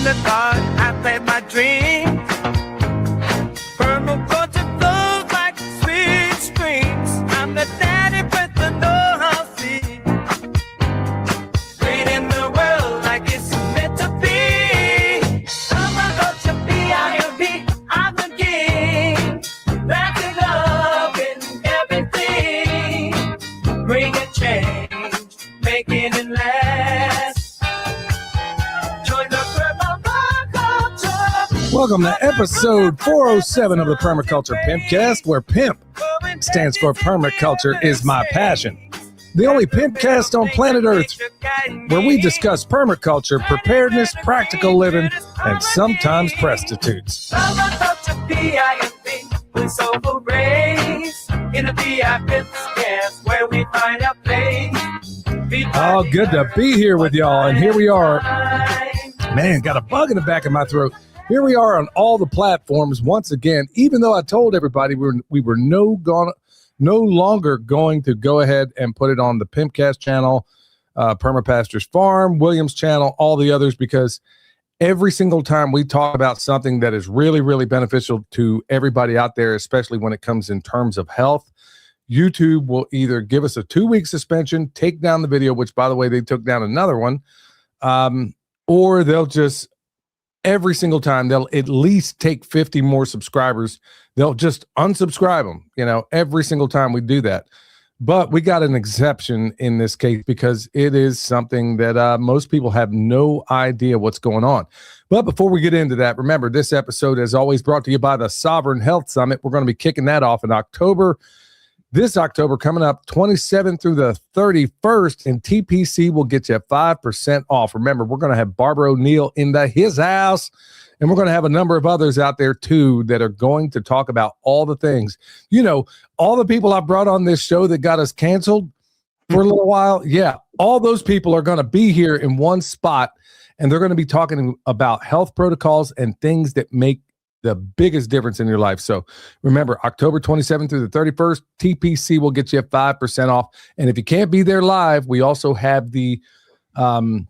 the dark, I plant my dreams. Permaculture flows like sweet streams. I'm the daddy with the know-how seed. Green the world like it's meant to be. Permaculture, P-I-M-P, I'm the king. Wrapping love in everything. Bringing change, making it last. Welcome to episode 407 of the Permaculture Pimpcast, where PIMP stands for Permaculture is my passion. The only Pimpcast on planet Earth where we discuss permaculture, preparedness, practical living, and sometimes prostitutes. Permaculture, P-I-M-P, with soulful rays. In the P-I-Pimpcast, where we find our place. Oh, good to be here with y'all, and here we are. Man, got a bug in the back of my throat. Here we are on all the platforms once again, even though I told everybody we were no longer going to go ahead and put it on the Pimpcast channel, Permapastors Farm, Williams channel, all the others, because every single time we talk about something that is really, really beneficial to everybody out there, especially when it comes in terms of health, YouTube will either give us a 2-week suspension, take down the video, which, by the way, they took down another one, or they'll just, every single time, they'll at least take 50 more subscribers. They'll just unsubscribe them, every single time we do that. But we got an exception in this case because it is something that most people have no idea what's going on. But before we get into that, remember, this episode is always brought to you by the Sovereign Health Summit. We're going to be kicking that off in October. This October coming up, 27th through the 31st, and TPC will get you 5% off. Remember, we're going to have Barbara O'Neill in his house, and we're going to have a number of others out there, too, that are going to talk about all the things. All the people I brought on this show that got us canceled for a little while, yeah, all those people are going to be here in one spot, and they're going to be talking about health protocols and things that make the biggest difference in your life. So remember, October 27th through the 31st, TPC will get you 5% off. And if you can't be there live, we also have the, son,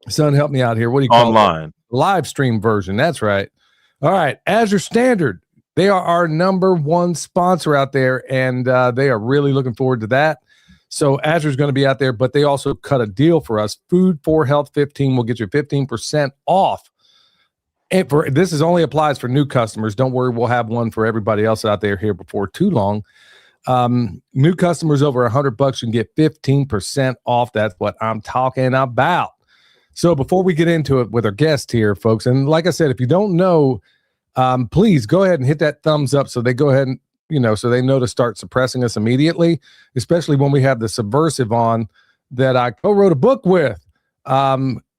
help me out here. What do you call it? Live stream version. That's right. All right. Azure Standard. They are our number one sponsor out there, and they are really looking forward to that. So Azure is going to be out there, but they also cut a deal for us. Food for Health 15 will get you 15% off. And this only applies for new customers. Don't worry, we'll have one for everybody else out there here before too long. New customers over $100 can get 15% off. That's what I'm talking about. So before we get into it with our guest here, folks, and like I said, if you don't know, please go ahead and hit that thumbs up so they go ahead and, so they know to start suppressing us immediately, especially when we have the Subversive on that I co-wrote a book with.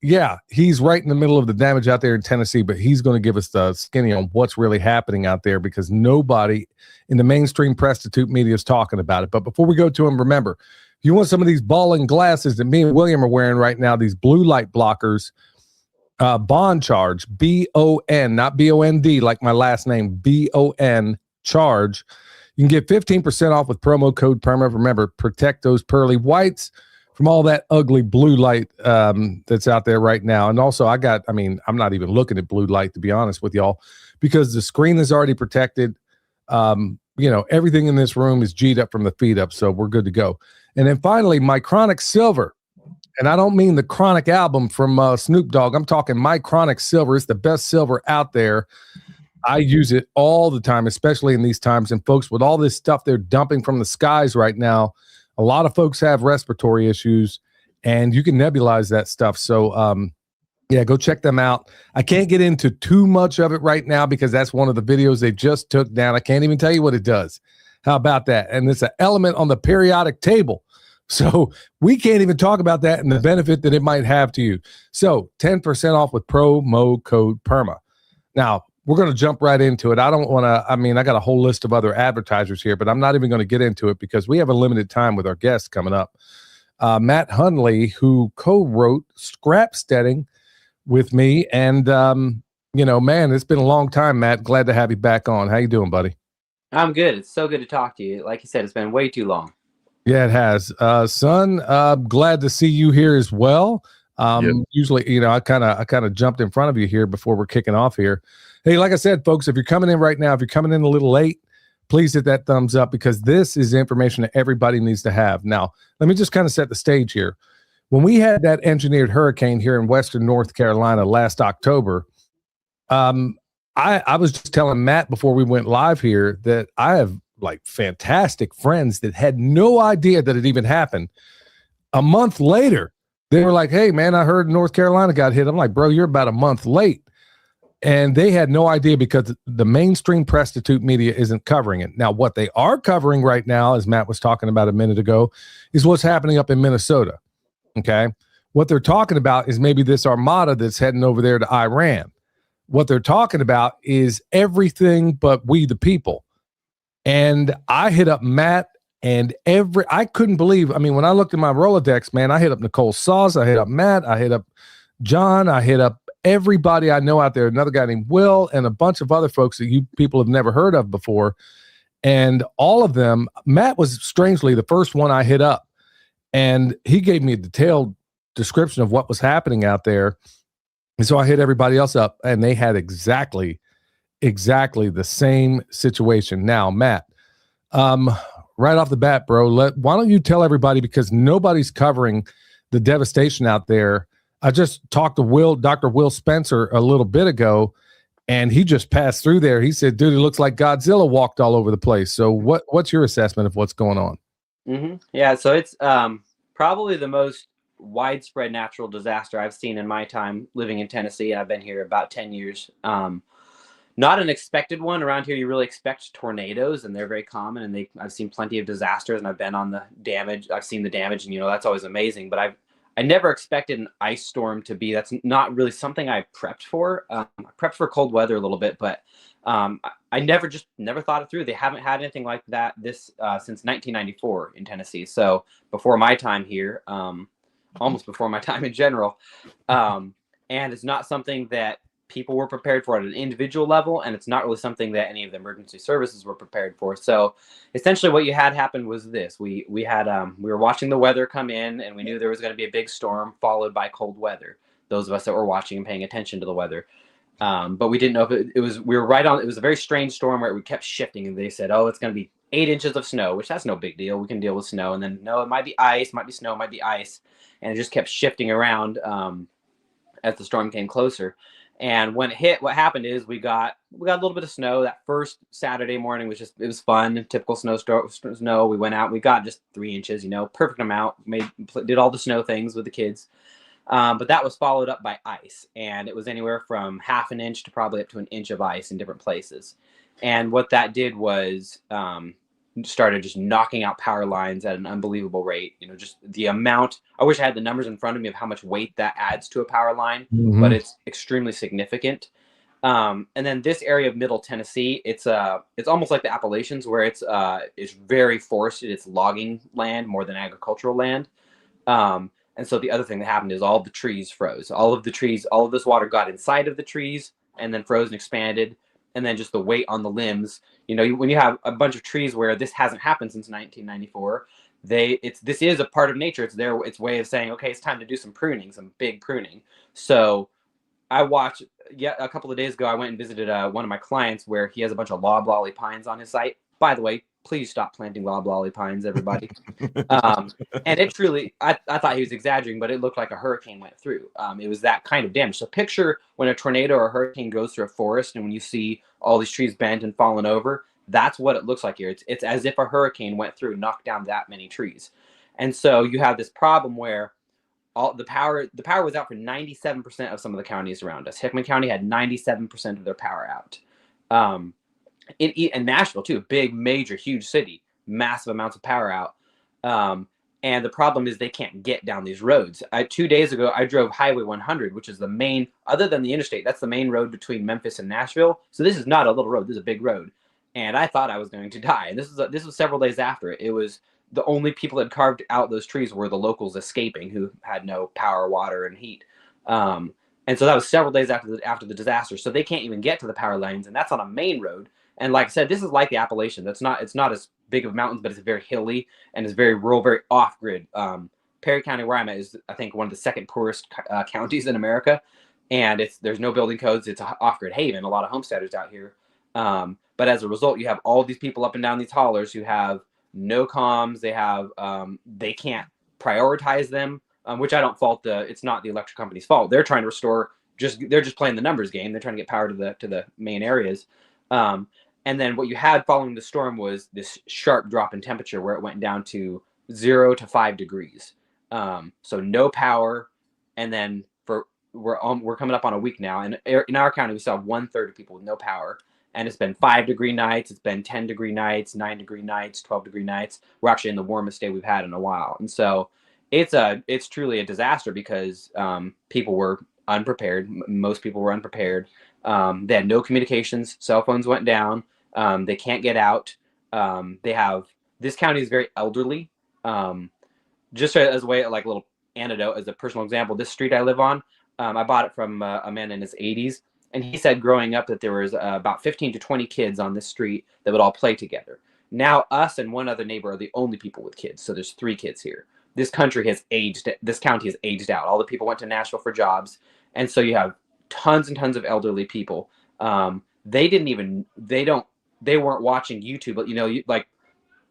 Yeah, he's right in the middle of the damage out there in Tennessee, but he's going to give us the skinny on what's really happening out there because nobody in the mainstream prostitute media is talking about it. But before we go to him, remember, if you want some of these balling glasses that me and William are wearing right now, these blue light blockers, Bond Charge, B-O-N, not B-O-N-D like my last name, B-O-N Charge. You can get 15% off with promo code PERMA. Remember, protect those pearly whites from all that ugly blue light that's out there right now. And also I'm not even looking at blue light, to be honest with y'all, because the screen is already protected. Everything in this room is G'd up from the feet up, so we're good to go. And then finally, my Chronic Silver. And I don't mean the Chronic album from Snoop Dogg. I'm talking my Chronic Silver. It's the best silver out there. I use it all the time, especially in these times. And folks, with all this stuff they're dumping from the skies right now, a lot of folks have respiratory issues, and you can nebulize that stuff. So, go check them out. I can't get into too much of it right now because that's one of the videos they just took down. I can't even tell you what it does. How about that? And it's an element on the periodic table. So we can't even talk about that and the benefit that it might have to you. So 10% off with promo code PERMA. Now, we're going to jump right into it. I don't want to, I got a whole list of other advertisers here, but I'm not even going to get into it because we have a limited time with our guests coming up. Matt Hundley, who co-wrote Scrapsteading with me. And, man, it's been a long time, Matt. Glad to have you back on. How you doing, buddy? I'm good. It's so good to talk to you. Like you said, it's been way too long. Yeah, it has. Son, glad to see you here as well. Usually, I kind of jumped in front of you here before we're kicking off here. Hey, like I said, folks, if you're coming in right now, if you're coming in a little late, please hit that thumbs up, because this is information that everybody needs to have. Now, let me just kind of set the stage here. When we had that engineered hurricane here in Western North Carolina last October, I was just telling Matt before we went live here that I have like fantastic friends that had no idea that it even happened. A month later, they were like, hey, man, I heard North Carolina got hit. I'm like, bro, you're about a month late. And they had no idea, because the mainstream prostitute media isn't covering it. Now, what they are covering right now, as Matt was talking about a minute ago, is what's happening up in Minnesota. Okay. What they're talking about is maybe this armada that's heading over there to Iran. What they're talking about is everything but we the people. And I hit up Matt, and I couldn't believe, when I looked at my Rolodex, man, I hit up Nicole Sauce, I hit up Matt, I hit up John, I hit up everybody I know out there, another guy named Will, and a bunch of other folks that you people have never heard of before. And all of them, Matt was strangely the first one I hit up. And he gave me a detailed description of what was happening out there. And so I hit everybody else up, and they had exactly the same situation. Now, Matt, right off the bat, bro, why don't you tell everybody, because nobody's covering the devastation out there. I just talked to Dr. Will Spencer a little bit ago, and he just passed through there. He said, dude, it looks like Godzilla walked all over the place. So what's your assessment of what's going on? Mm-hmm. Yeah, so it's probably the most widespread natural disaster I've seen in my time living in Tennessee. I've been here about 10 years. Not an expected one. Around here, you really expect tornadoes, and they're very common, and I've seen plenty of disasters, and I've been on the damage. I've seen the damage, and that's always amazing. But I never expected an ice storm to be. That's not really something I prepped for. I prepped for cold weather a little bit, but I never thought it through. They haven't had anything like that since 1994 in Tennessee. So before my time here, almost before my time in general. And it's not something that people were prepared for at an individual level, and it's not really something that any of the emergency services were prepared for. So essentially what you had happen was this. We were watching the weather come in, and we knew there was going to be a big storm followed by cold weather, those of us that were watching and paying attention to the weather. But we didn't know if it was, we were right on. It was a very strange storm where we kept shifting, and they said, oh, it's going to be 8 inches of snow, which that's no big deal. We can deal with snow. And then, no, it might be ice, might be snow, might be ice. And it just kept shifting around as the storm came closer. And when it hit, what happened is we got a little bit of snow. That first Saturday morning it was fun, typical snow. We went out, we got just 3 inches, perfect amount. Did all the snow things with the kids. But that was followed up by ice, and it was anywhere from half an inch to probably up to an inch of ice in different places. And what that did was started just knocking out power lines at an unbelievable rate. Just the amount. I wish I had the numbers in front of me of how much weight that adds to a power line, but it's extremely significant. And then this area of Middle Tennessee, it's almost like the Appalachians, where it's very forested. It's logging land more than agricultural land. And so the other thing that happened is all the trees froze. All of this water got inside of the trees and then froze and expanded. And then just the weight on the limbs, when you have a bunch of trees where this hasn't happened since 1994, this is a part of nature. It's its way of saying, okay, it's time to do some pruning, some big pruning. So I watched, a couple of days ago, I went and visited one of my clients where he has a bunch of loblolly pines on his site. By the way, please stop planting loblolly pines, everybody. And it truly, I thought he was exaggerating, but it looked like a hurricane went through. It was that kind of damage. So picture when a tornado or a hurricane goes through a forest, and when you see all these trees bent and fallen over, that's what it looks like here. It's as if a hurricane went through, knocked down that many trees. And so you have this problem where the power was out for 97% of some of the counties around us. Hickman County had 97% of their power out. And Nashville too, big, major, huge city, massive amounts of power out. And the problem is they can't get down these roads. 2 days ago, I drove Highway 100, which is the main, other than the interstate, that's the main road between Memphis and Nashville. So this is not a little road, this is a big road. And I thought I was going to die. And this was several days after it. It was the only people that carved out those trees were the locals escaping, who had no power, water, and heat. And so that was several days after the disaster. So they can't even get to the power lines, and that's on a main road. And like I said, this is like the Appalachians. It's not as big of mountains, but it's very hilly and it's very rural, very off-grid. Perry County, where I'm at, is I think one of the second poorest counties in America, and there's no building codes. It's an off-grid haven. A lot of homesteaders out here, but as a result, you have all these people up and down these hollers who have no comms. They can't prioritize them, which I don't fault. It's not the electric company's fault. They're trying to restore. They're just playing the numbers game. They're trying to get power to the main areas. And then what you had following the storm was this sharp drop in temperature where it went down to 0 to 5 degrees. So no power. And then we're coming up on a week now. And in our county, we still have 1/3 of people with no power. And it's been 5-degree nights. It's been 10-degree nights, 9-degree nights, 12-degree nights. We're actually in the warmest day we've had in a while. And so it's truly a disaster because people were unprepared. Most people were unprepared. They had no communications. Cell phones went down. They can't get out. This county is very elderly. Just as a way, like a little anecdote, as a personal example, this street I live on, I bought it from a man in his 80s. And he said growing up that there was about 15 to 20 kids on this street that would all play together. Now us and one other neighbor are the only people with kids. So there's 3 kids here. This county has aged out. All the people went to Nashville for jobs. And so you have tons and tons of elderly people. They weren't watching YouTube, but like,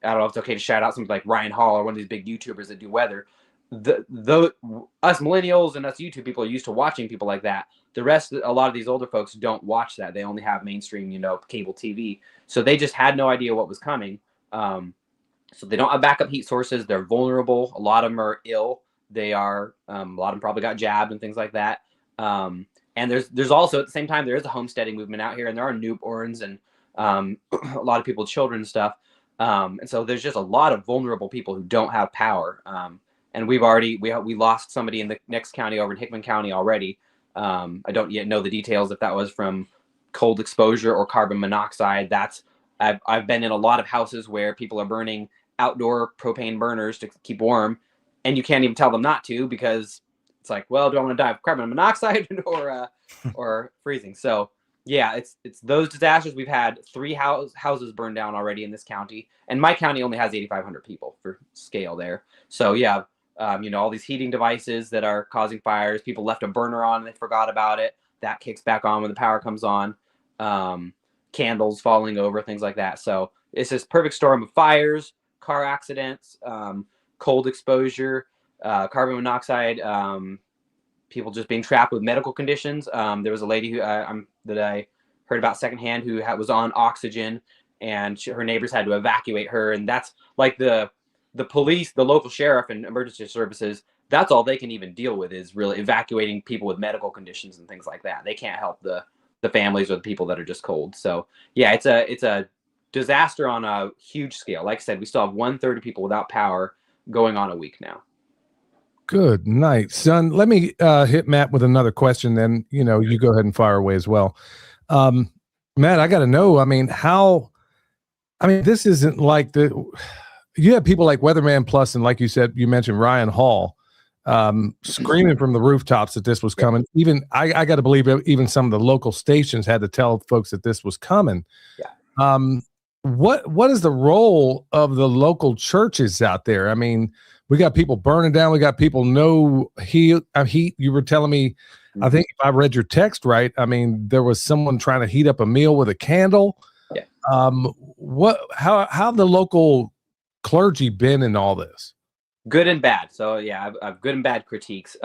I don't know if it's okay to shout out somebody like Ryan Hall or one of these big YouTubers that do weather. Us millennials and us YouTube people are used to watching people like that. The rest, a lot of these older folks don't watch that. They only have mainstream, cable TV. So they just had no idea what was coming. So they don't have backup heat sources. They're vulnerable. A lot of them are ill. A lot of them probably got jabbed and things like that. And there's also, at the same time, there is a homesteading movement out here, and there are newborns and a lot of people with children and stuff. And so there's just a lot of vulnerable people who don't have power. And we lost somebody in the next county over in Hickman County already. I don't yet know the details if that was from cold exposure or carbon monoxide. I've been in a lot of houses where people are burning outdoor propane burners to keep warm, and you can't even tell them not to because it's like, well, do I want to die of carbon monoxide or freezing? So yeah, it's those disasters. We've had 3 houses burned down already in this county, and my county only has 8,500 people for scale there. So yeah. All these heating devices that are causing fires. People left a burner on and they forgot about it. That kicks back on when the power comes on. Candles falling over, things like that. So it's this perfect storm of fires, car accidents, cold exposure, carbon monoxide, people just being trapped with medical conditions. There was a lady that I heard about secondhand who was on oxygen, and her neighbors had to evacuate her. And that's like the police, the local sheriff and emergency services, that's all they can even deal with is really evacuating people with medical conditions and things like that. They can't help the families or the people that are just cold. So yeah, it's a disaster on a huge scale. Like I said, we still have 1/3 of people without power going on a week now. Good night, son. Let me hit Matt with another question, then you go ahead and fire away as well. Matt, I got to know, this isn't like you have people like Weatherman Plus, and like you said, you mentioned Ryan Hall screaming from the rooftops that this was coming. Even I got to believe even some of the local stations had to tell folks that this was coming. Yeah. What is the role of the local churches out there? We got people burning down. We got people no heat. You were telling me, I think if I read your text right, there was someone trying to heat up a meal with a candle. Yeah. How the local clergy been in all this? Good and bad. So yeah, I've good and bad critiques.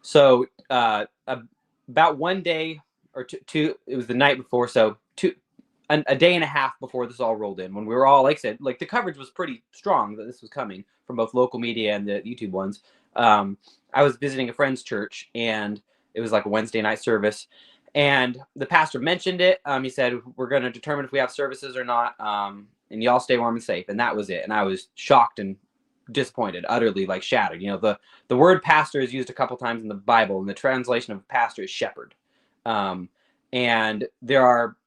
So about one day or two, it was the night before. So a day and a half before this all rolled in, when we were all, like I said, like the coverage was pretty strong that this was coming from both local media and the YouTube ones. I was visiting a friend's church, and it was like a Wednesday night service, and the pastor mentioned it. He said, we're going to determine if we have services or not, and y'all stay warm and safe. And that was it. And I was shocked and disappointed, utterly like shattered. The word pastor is used a couple times in the Bible, and the translation of pastor is shepherd. And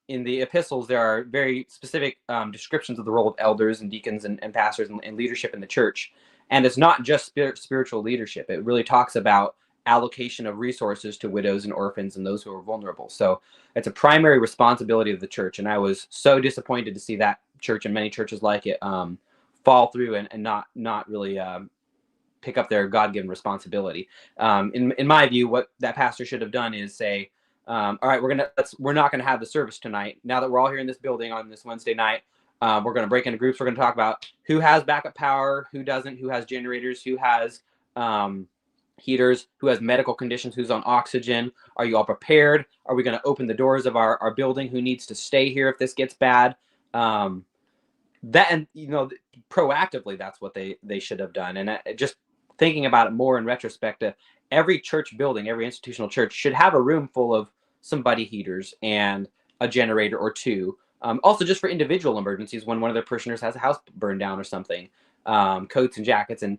in the epistles, there are very specific descriptions of the role of elders and deacons and pastors and leadership in the church. And it's not just spiritual leadership. It really talks about allocation of resources to widows and orphans and those who are vulnerable. So it's a primary responsibility of the church. And I was so disappointed to see that church and many churches like it fall through and not really pick up their God-given responsibility. In my view, what that pastor should have done is say, all right, we're not gonna have the service tonight. Now that we're all here in this building on this Wednesday night, we're gonna break into groups. We're gonna talk about who has backup power, who doesn't, who has generators, who has heaters, who has medical conditions, who's on oxygen. Are you all prepared? Are we going to open the doors of our building? Who needs to stay here if this gets bad? And proactively, that's what they should have done. And just thinking about it more in retrospect, every church building, every institutional church should have a room full of some buddy heaters and a generator or two. Also, just for individual emergencies, when one of their parishioners has a house burned down or something, coats and jackets and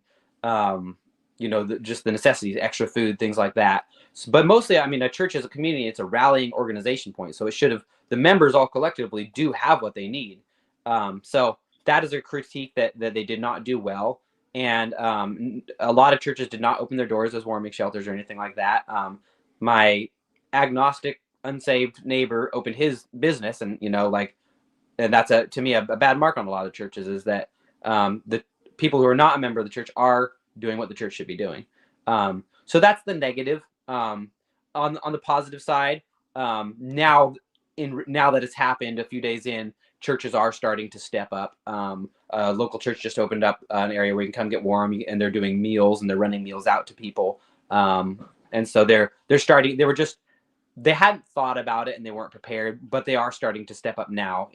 just the necessities, extra food, things like that. But mostly, I mean, a church as a community, it's a rallying organization point. So the members all collectively do have what they need. So that is a critique that they did not do well. And a lot of churches did not open their doors as warming shelters or anything like that. My agnostic, unsaved neighbor opened his business, and that's to me a bad mark on a lot of churches, is that the people who are not a member of the church are doing what the church should be doing. So that's the negative. On the positive side, now that it's happened a few days in, churches are starting to step up. A local church just opened up an area where you can come get warm, and they're doing meals, and they're running meals out to people. And so they're starting. They hadn't thought about it and they weren't prepared, but they are starting to step up now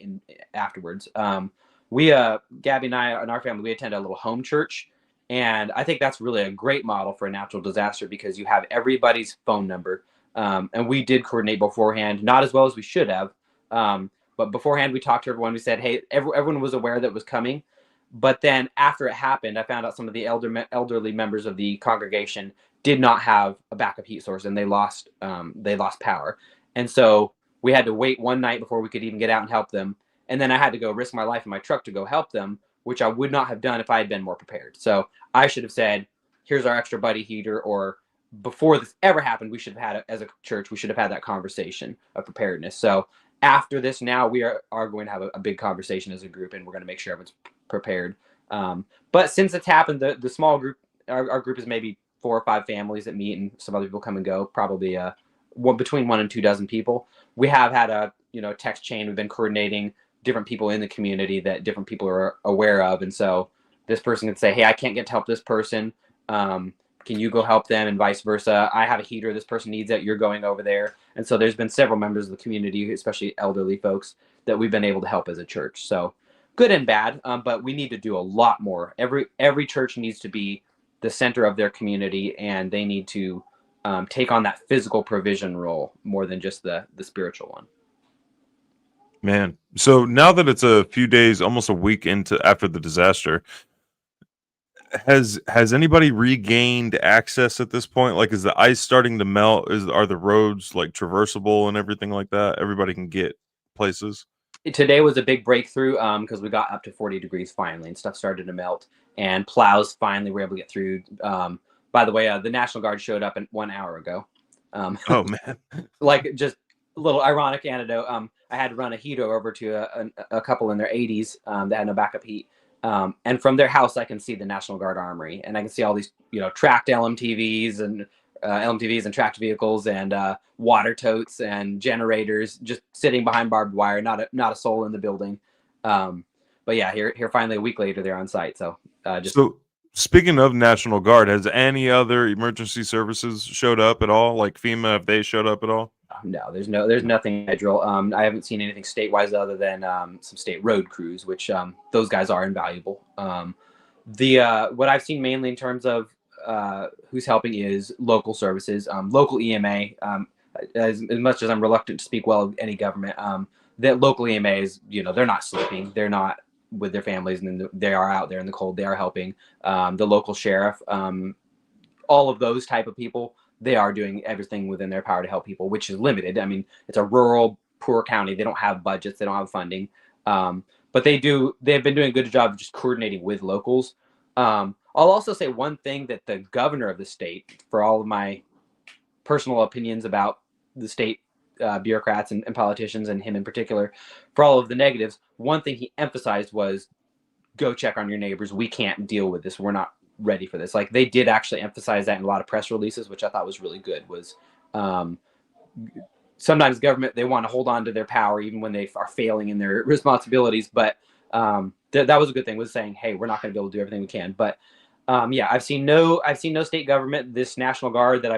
afterwards. Gabby and I and our family, we attend a little home church. And I think that's really a great model for a natural disaster, because you have everybody's phone number. And we did coordinate beforehand, not as well as we should have. But beforehand, we talked to everyone. We said, hey, everyone was aware that it was coming. But then after it happened, I found out some of the elderly members of the congregation did not have a backup heat source, and they lost power. And so we had to wait one night before we could even get out and help them. And then I had to go risk my life in my truck to go help them, which I would not have done if I had been more prepared. So I should have said, here's our extra buddy heater, or before this ever happened, we should have had, as a church, we should have had that conversation of preparedness. So after this, now we are going to have a big conversation as a group, and we're going to make sure everyone's prepared. But since it's happened, the small group, our group is maybe 4 or 5 families that meet, and some other people come and go, probably between 1 and 2 dozen people. We have had a text chain. We've been coordinating different people in the community that different people are aware of. And so this person can say, hey, I can't get to help this person. Can you go help them? And vice versa. I have a heater. This person needs it. You're going over there. And so there's been several members of the community, especially elderly folks, that we've been able to help as a church. So good and bad, but we need to do a lot more. Every church needs to be the center of their community, and they need to take on that physical provision role more than just the spiritual one. Man, so now that it's a few days, almost a week after the disaster, has anybody regained access at this point? Like, is the ice starting to melt? Are the roads like traversable and everything like that? Everybody can get places. Today was a big breakthrough because we got up to 40 degrees finally, and stuff started to melt, and plows finally were able to get through. By the way, the National Guard showed up 1 hour ago. Oh man! Like, just a little ironic anecdote. I had to run a heater over to a couple in their 80s that had no backup heat. And from their house, I can see the National Guard Armory, and I can see all these, tracked LMTVs and tracked vehicles and water totes and generators just sitting behind barbed wire. Not a soul in the building. But yeah, here finally a week later, they're on site. So So speaking of National Guard, has any other emergency services showed up at all? Like FEMA, have they showed up at all? No, there's nothing federal. I haven't seen anything statewide other than some state road crews, which those guys are invaluable. What I've seen mainly in terms of who's helping is local services, local EMA. As much as I'm reluctant to speak well of any government, that local EMA is, they're not sleeping, they're not with their families, and they are out there in the cold. They are helping. The local sheriff, all of those type of people. They are doing everything within their power to help people, which is limited. I mean, it's a rural, poor county. They don't have budgets. They don't have funding. But they've been doing a good job of just coordinating with locals. I'll also say one thing that the governor of the state, for all of my personal opinions about the state bureaucrats and politicians, and him in particular, for all of the negatives, one thing he emphasized was, go check on your neighbors. We can't deal with this. We're not ready for this. Like they did actually emphasize that in a lot of press releases, which I thought was really good. Was sometimes government, they want to hold on to their power even when they are failing in their responsibilities. But that was a good thing, was saying, hey, we're not going to be able to do everything we can. But yeah, I've seen no state government. This National Guard that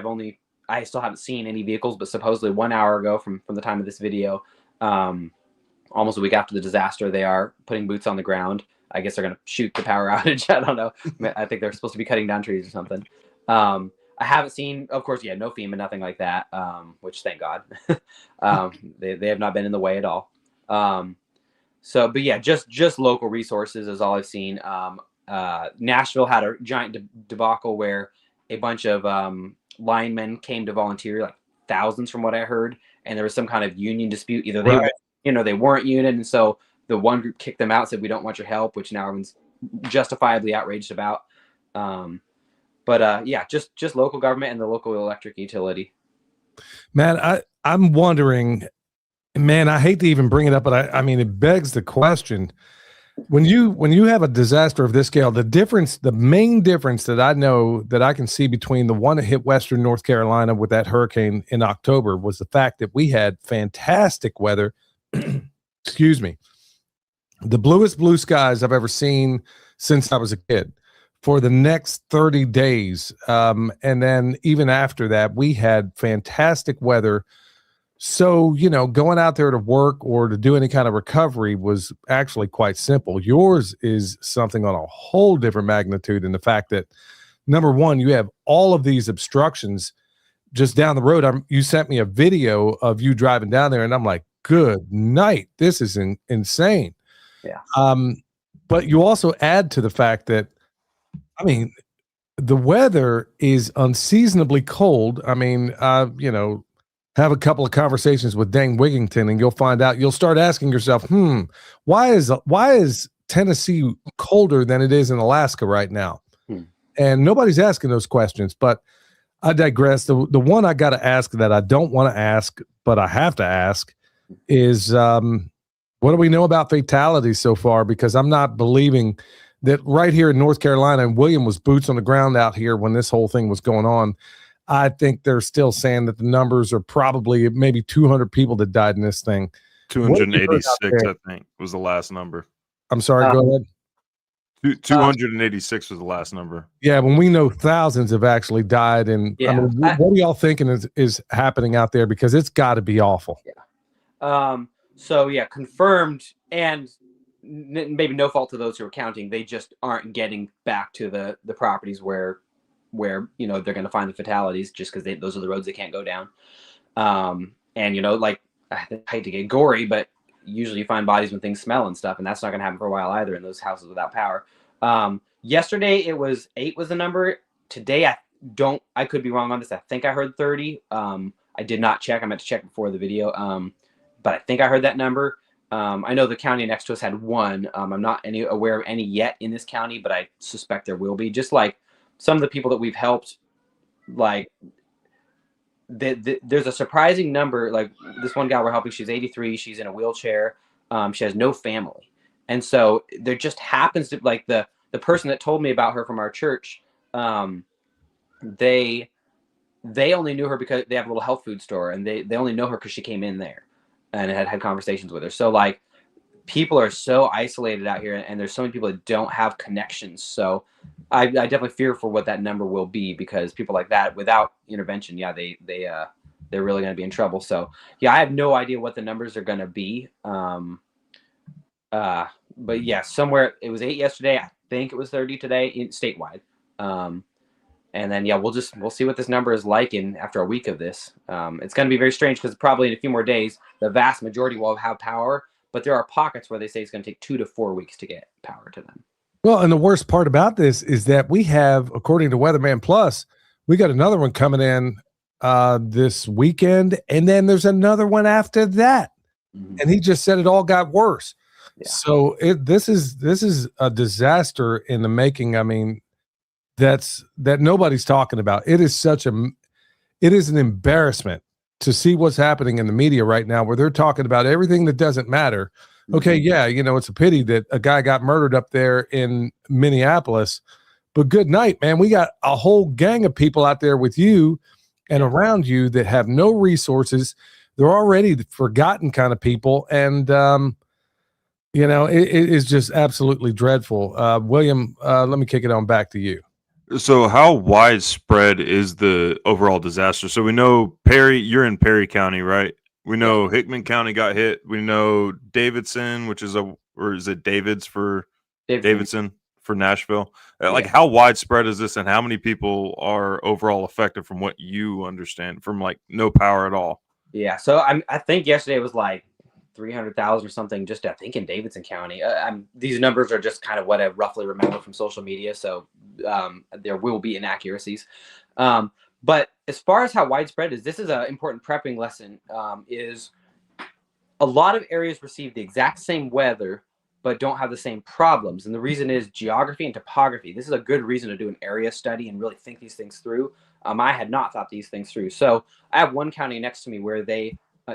I still haven't seen any vehicles, but supposedly 1 hour ago from the time of this video, almost a week after the disaster, they are putting boots on the ground. I guess they're going to shoot the power outage. I don't know. I think they're supposed to be cutting down trees or something. I haven't seen, of course, no FEMA, nothing like that, which thank God. They have not been in the way at all. But yeah, just local resources is all I've seen. Nashville had a giant debacle where a bunch of linemen came to volunteer, like thousands from what I heard, and there was some kind of union dispute. Either they weren't union, and so the one group kicked them out, said we don't want your help, which now everyone's justifiably outraged about. Yeah, just local government and the local electric utility. Man, I'm wondering, man, I hate to even bring it up, but I mean, it begs the question. When you have a disaster of this scale, the main difference that I know that I can see between the one that hit Western North Carolina with that hurricane in October was the fact that we had fantastic weather. Excuse me. The bluest blue skies I've ever seen since I was a kid for the next 30 days. And then even after that, we had fantastic weather. So, going out there to work or to do any kind of recovery was actually quite simple. Yours is something on a whole different magnitude in the fact that, number one, you have all of these obstructions just down the road. You sent me a video of you driving down there, and I'm like, good night. This is insane. Yeah. But you also add to the fact that, I mean, the weather is unseasonably cold. I mean, have a couple of conversations with Dane Wigington and you'll start asking yourself, why is Tennessee colder than it is in Alaska right now? And nobody's asking those questions, but I digress. The one I got to ask that I don't want to ask, but I have to ask is, what do we know about fatalities so far? Because I'm not believing that right here in North Carolina, and William was boots on the ground out here when this whole thing was going on. I think they're still saying that the numbers are probably maybe 200 people that died in this thing. 286, I think, was the last number. I'm sorry, go ahead. 286 was the last number. Yeah, when we know thousands have actually died. And yeah. I mean, what are y'all thinking is happening out there? Because it's got to be awful. Yeah. So yeah, confirmed, and maybe no fault to those who are counting. They just aren't getting back to the properties where they're going to find the fatalities, just because those are the roads they can't go down. And like, I hate to get gory, but usually you find bodies when things smell and stuff, and that's not going to happen for a while either in those houses without power. Yesterday it was 8 was the number. Today I could be wrong on this. I think I heard 30. I did not check. I meant to check before the video. But I think I heard that number. I know the county next to us had 1. I'm not aware of any yet in this county, but I suspect there will be. Just like some of the people that we've helped, like there's a surprising number. Like this one gal we're helping, she's 83. She's in a wheelchair. She has no family. And so there just happens to, like, the person that told me about her from our church, they only knew her because they have a little health food store, and they only know her because she came in there and had conversations with her. So like, people are so isolated out here, and there's so many people that don't have connections. So I definitely fear for what that number will be, because people like that, without intervention, they're really going to be in trouble. So yeah, I have no idea what the numbers are going to be. But yeah, somewhere it was 8 yesterday. I think it was 30 today statewide. And then yeah, we'll see what this number is like after a week of this. It's going to be very strange, because probably in a few more days, the vast majority will have power. But there are pockets where they say it's going to take 2 to 4 weeks to get power to them. Well, and the worst part about this is that we have, according to Weatherman Plus, we got another one coming in this weekend, and then there's another one after that. Mm-hmm. And he just said it all got worse. Yeah. So this is a disaster in the making. I mean, that nobody's talking about. It is an embarrassment to see what's happening in the media right now, where they're talking about everything that doesn't matter. Okay, yeah, it's a pity that a guy got murdered up there in Minneapolis, But good night, man. We got a whole gang of people out there with you and around you that have no resources. They're already the forgotten kind of people. And, it is just absolutely dreadful. William, let me kick it on back to you. So how widespread is the overall disaster? So we know Perry, you're in Perry County, right? We know Hickman County got hit. We know Davidson, which is or is it Davids for Davidson for Nashville? Like how widespread is this and how many people are overall affected from what you understand from like no power at all? Yeah. So I think yesterday was like 300,000 or something, just I think in Davidson County. These numbers are just kind of what I roughly remember from social media, so there will be inaccuracies. But as far as how widespread is, this is an important prepping lesson. Is a lot of areas receive the exact same weather, but don't have the same problems, and the reason is geography and topography. This is a good reason to do an area study and really think these things through. I had not thought these things through, so I have one county next to me where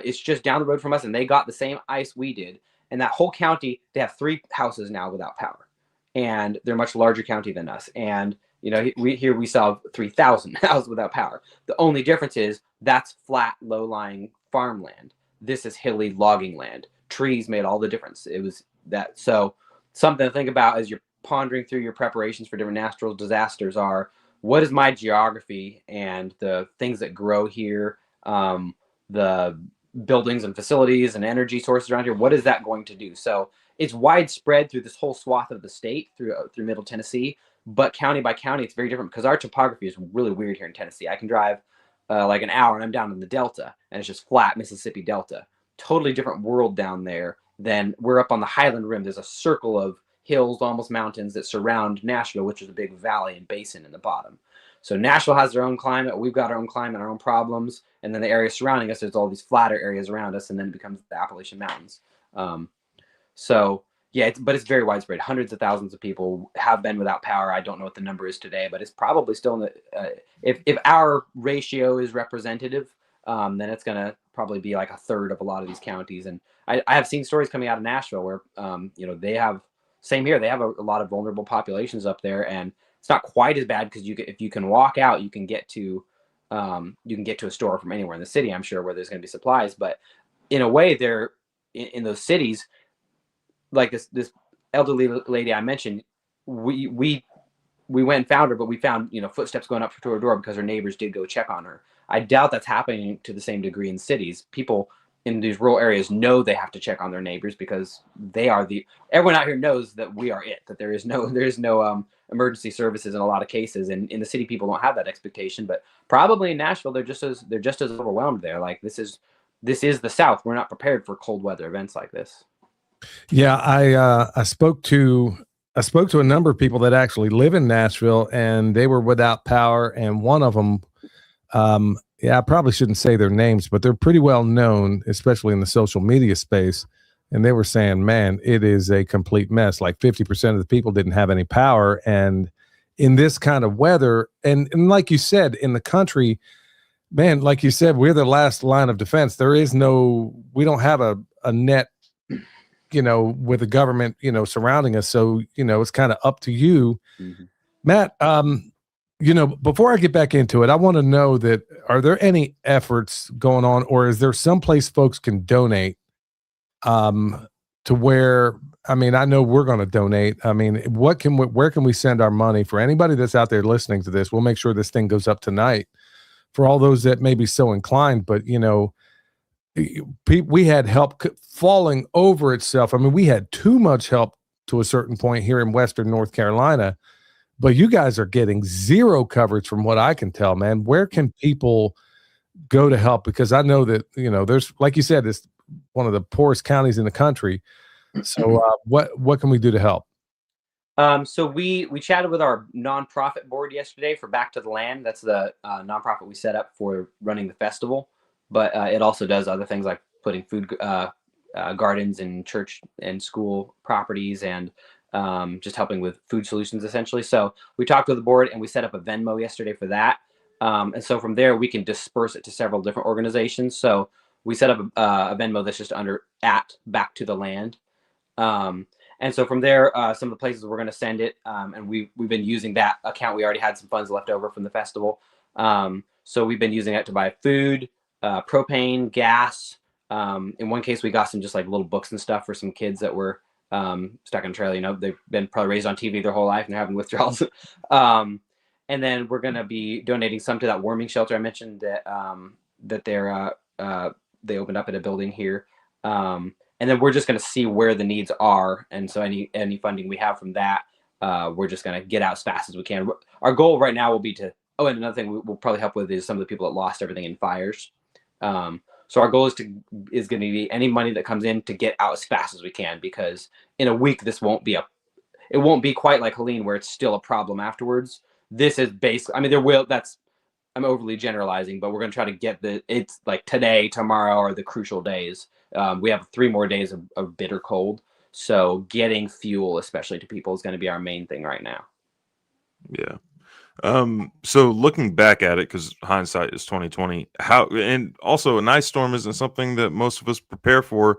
it's just down the road from us, and they got the same ice we did. And that whole county, they have 3 houses now without power, and they're a much larger county than us. And we saw 3,000 houses without power. The only difference is that's flat, low-lying farmland. This is hilly logging land. Trees made all the difference. It was that. So something to think about as you're pondering through your preparations for different natural disasters are: what is my geography and the things that grow here, the buildings and facilities and energy sources around here, what is that going to do? So it's widespread through this whole swath of the state, through Middle Tennessee, but county by county it's very different because our topography is really weird here in Tennessee. I can drive like an hour and I'm down in the Delta, and it's just flat Mississippi Delta. Totally different world down there than we're up on the Highland Rim. There's a circle of hills, almost mountains, that surround Nashville, which is a big valley and basin in the bottom. So Nashville has their own climate. We've got our own climate, our own problems. And then the area surrounding us, there's all these flatter areas around us, and then it becomes the Appalachian Mountains. But it's very widespread. Hundreds of thousands of people have been without power. I don't know what the number is today, but it's probably still in the, if our ratio is representative, then it's going to probably be like a third of a lot of these counties. And I have seen stories coming out of Nashville where, they have, same here, they have a lot of vulnerable populations up there, and it's not quite as bad because if you can walk out, you can get to a store from anywhere in the city, I'm sure, where there's going to be supplies. But in a way, they're in those cities, like this elderly lady I mentioned, we went and found her, but we found footsteps going up to her door because her neighbors did go check on her. I doubt that's happening to the same degree in cities. People in these rural areas know they have to check on their neighbors because they are everyone out here knows that we are it, that there is no emergency services in a lot of cases, and in the city people don't have that expectation. But probably in Nashville they're just as overwhelmed there. Like this is the South. We're not prepared for cold weather events like this. Yeah, I spoke to a number of people that actually live in Nashville, and they were without power, and one of them, I probably shouldn't say their names, but they're pretty well known, especially in the social media space. And they were saying, man, it is a complete mess. Like 50% of the people didn't have any power. And in this kind of weather, and like you said, in the country, man, like you said, we're the last line of defense. We don't have a net, with the government, surrounding us. So, it's kind of up to you. Mm-hmm. Matt, before I get back into it, I want to know that, are there any efforts going on, or is there someplace folks can donate to where, I know we're going to donate. Where can we send our money for anybody that's out there listening to this? We'll make sure this thing goes up tonight for all those that may be so inclined, but we had help falling over itself. We had too much help to a certain point here in Western North Carolina, but you guys are getting zero coverage from what I can tell, man. Where can people go to help? Because I know that, there's, like you said, it's one of the poorest counties in the country. So what can we do to help? So we chatted with our nonprofit board yesterday for Back to the Land. That's the nonprofit we set up for running the festival, but it also does other things like putting food gardens in church and school properties, and just helping with food solutions, essentially. So we talked with the board, and we set up a Venmo yesterday for that. And so from there, we can disperse it to several different organizations. So we set up a Venmo that's just under @BackToTheLand. And so from there, some of the places we're going to send it, and we've been using that account. We already had some funds left over from the festival. So we've been using it to buy food, propane, gas. In one case, we got some just like little books and stuff for some kids that were stuck in a trailer. You know, they've been probably raised on TV their whole life and they're having withdrawals. And then we're going to be donating some to that warming shelter I mentioned that that they opened up at a building here. And then we're just going to see where the needs are. And so any funding we have from that, we're just going to get out as fast as we can. Our goal right now will be to, oh, and another thing we'll probably help with is some of the people that lost everything in fires. So our goal is going to be any money that comes in to get out as fast as we can, because in a week, it won't be quite like Helene where it's still a problem afterwards. This is basically, I mean, I'm overly generalizing, but we're going to try to get it's like today, tomorrow are the crucial days. We have 3 more days of bitter cold. So getting fuel, especially to people, is going to be our main thing right now. Yeah. So looking back at it, because hindsight is 2020, and also an ice storm isn't something that most of us prepare for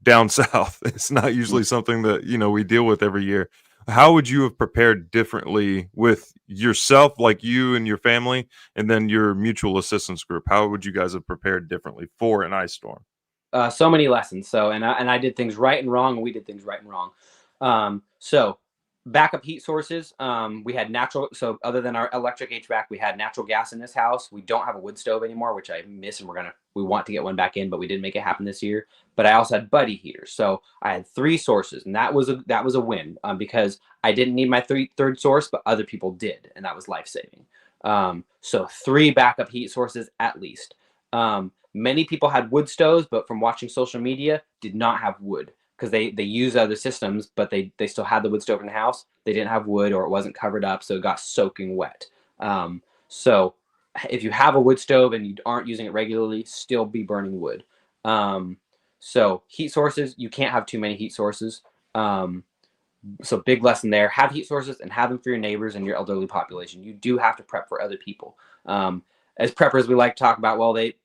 down south. It's not usually something that, we deal with every year. How would you have prepared differently with yourself, like you and your family, and then your mutual assistance group? How would you guys have prepared differently for an ice storm? So many lessons. So, and I did things right and wrong, and we did things right and wrong. So backup heat sources. We had natural. So other than our electric HVAC, we had natural gas in this house. We don't have a wood stove anymore, which I miss, and we want to get one back in, but we didn't make it happen this year. But I also had buddy heaters. So I had 3 sources, and that was a win, because I didn't need my third source, but other people did, and that was life-saving. So 3 backup heat sources at least. Many people had wood stoves, but from watching social media, did not have wood, because they use other systems, but they still had the wood stove in the house. They didn't have wood, or it wasn't covered up, so it got soaking wet. So if you have a wood stove and you aren't using it regularly, still be burning wood. So heat sources, you can't have too many heat sources. So big lesson there. Have heat sources and have them for your neighbors and your elderly population. You do have to prep for other people. As preppers, we like to talk about, well, they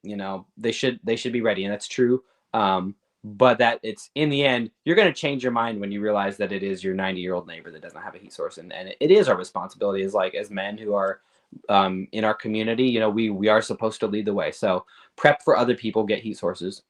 should be ready, and that's true. But that it's, in the end, you're going to change your mind when you realize that it is your 90-year-old neighbor that doesn't have a heat source, and it is our responsibility as men who are in our community. We are supposed to lead the way. So prep for other people, get heat sources.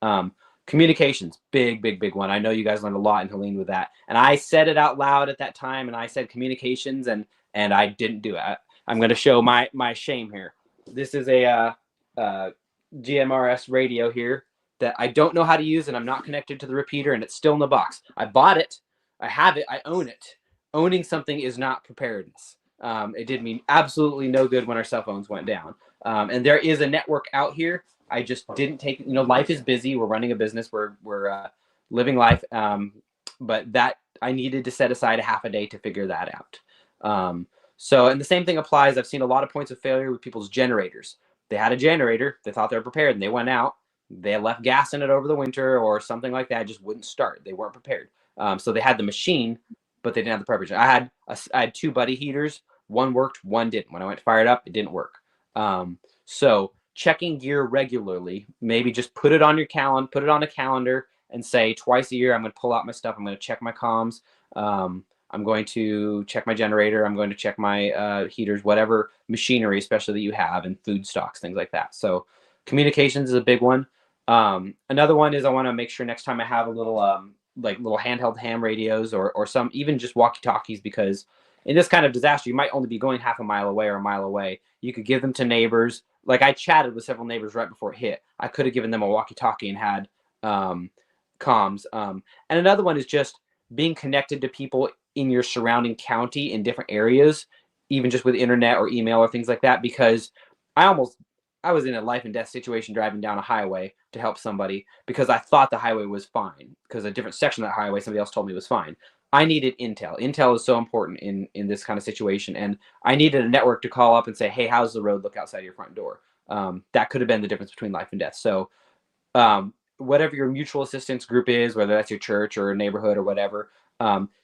Communications, big one. I know you guys learned a lot in Helene with that, and I said it out loud at that time, and I said communications, and I didn't do it. I'm going to show my shame here. This is a GMRS radio here that I don't know how to use, and I'm not connected to the repeater, and it's still in the box. I bought it. I have it. I own it. Owning something is not preparedness. It did me absolutely no good when our cell phones went down. And there is a network out here. I just didn't take, life is busy. We're running a business. We're living life. But that I needed to set aside a half a day to figure that out. And the same thing applies. I've seen a lot of points of failure with people's generators. They had a generator. They thought they were prepared, and they went out. They left gas in it over the winter or something like that. It just wouldn't start. They weren't prepared. So they had the machine, but they didn't have the preparation. I had 2 buddy heaters. One worked, one didn't. When I went to fire it up, it didn't work. So checking gear regularly, maybe just put it on your calendar, put it on a calendar, and say twice a year, I'm going to pull out my stuff. I'm going to check my comms. I'm going to check my generator. I'm going to check my heaters, whatever machinery, especially that you have, and food stocks, things like that. So communications is a big one. Another one is I want to make sure next time I have a little little handheld ham radios or some even just walkie-talkies, because in this kind of disaster, you might only be going half a mile away or a mile away. You could give them to neighbors. Like I chatted with several neighbors right before it hit. I could have given them a walkie-talkie and had comms. And another one is just being connected to people in your surrounding county in different areas, even just with internet or email or things like that, because I was in a life and death situation driving down a highway to help somebody because I thought the highway was fine, because a different section of that highway, somebody else told me was fine. I needed intel. Intel is so important in this kind of situation. And I needed a network to call up and say, hey, how's the road look outside your front door? That could have been the difference between life and death. So whatever your mutual assistance group is, whether that's your church or a neighborhood or whatever,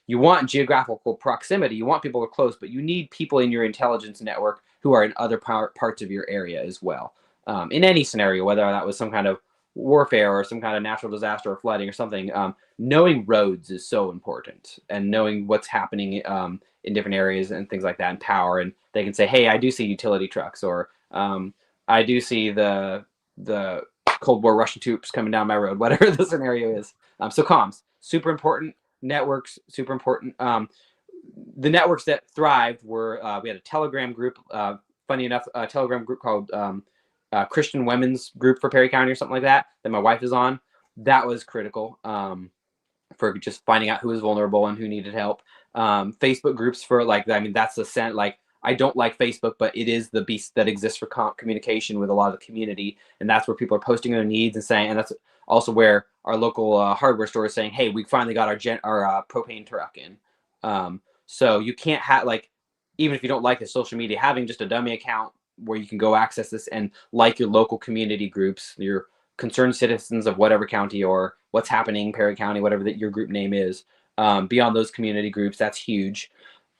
you want geographical proximity. You want people to close, but you need people in your intelligence network who are in other parts of your area as well. In any scenario, whether that was some kind of warfare or some kind of natural disaster or flooding or something, knowing roads is so important, and knowing what's happening in different areas and things like that, and power. And they can say, hey, I do see utility trucks, or I do see the Cold War Russian troops coming down my road, whatever the scenario is. So comms, super important. Networks, super important. The networks that thrived were, we had a Telegram group, funny enough, a Telegram group called Christian Women's Group for Perry County or something like that my wife is on. That was critical for just finding out who was vulnerable and who needed help. Facebook groups for that's the scent. Like, I don't like Facebook, but it is the beast that exists for communication with a lot of the community, and that's where people are posting their needs and saying, and that's also where our local hardware store is saying, hey, we finally got our propane truck in. So you can't have, like, even if you don't like the social media, having just a dummy account where you can go access this and like your local community groups, your concerned citizens of whatever county or what's happening, Perry County, whatever that your group name is, beyond those community groups, that's huge.